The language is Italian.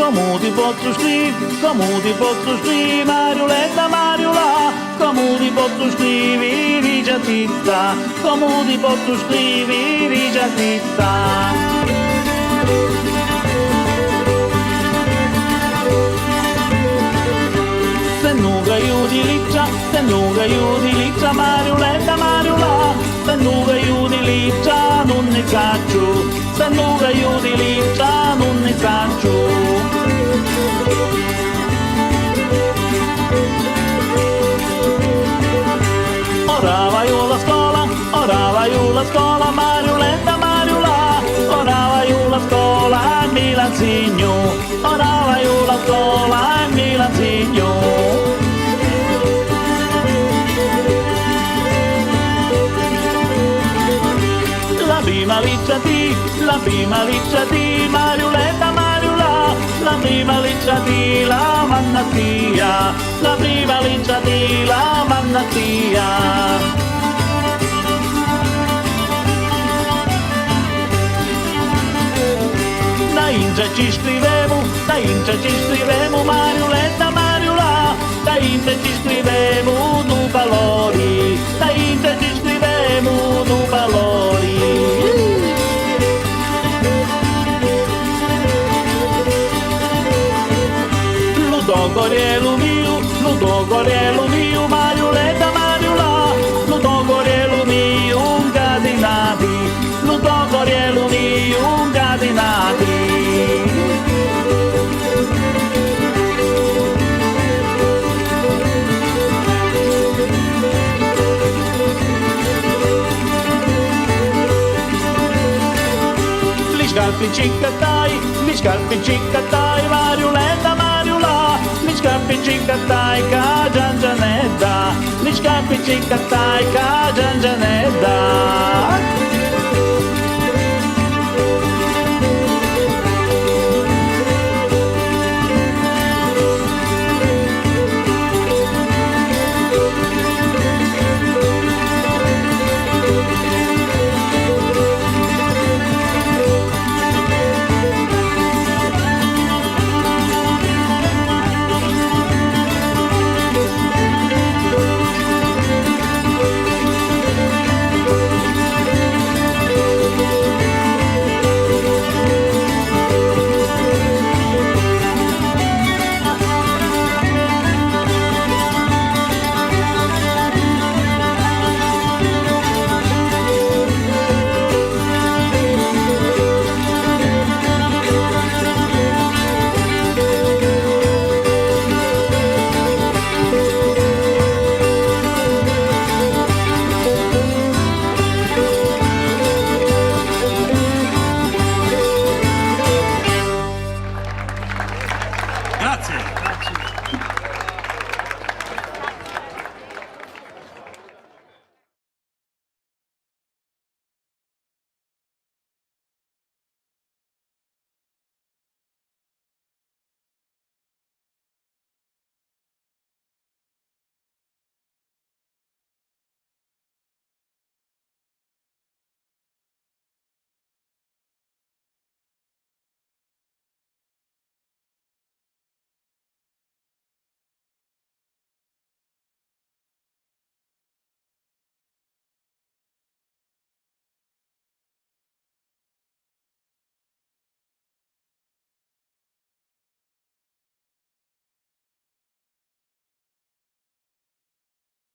Come ti posso scrivere, Marioletta, Mariola, come ti posso scrivere, Rigiatitta, come ti posso scrivere, Rigiatitta. Se non utilizza Marioletta, Mariola, se non utilizza non ne caccio, se non utilizza non ne caccio. Ora vai alla scuola, Marioletta, Mariola, ora vai alla scuola e mi la insegno, ora vai alla scuola e mi la insegno. La prima liccia di Marioletta, Mariola, la prima liccia di la mannatia, la prima liccia di la mannatia. Da India ci scrivemo Marioletta, Mariola, da India ci scrivemo du valori, da India ci scrivemo du valori. Ludogorello mio, Marioletta, Mariola, Ludogorello mio, ungadinati, Ludogorello mio, ungadinati. Gli scarpi ciccattai, Marioletta, Mariola, gli scarpi ciccattai, Giangianetta, gli scarpi ciccattai, Giangianetta.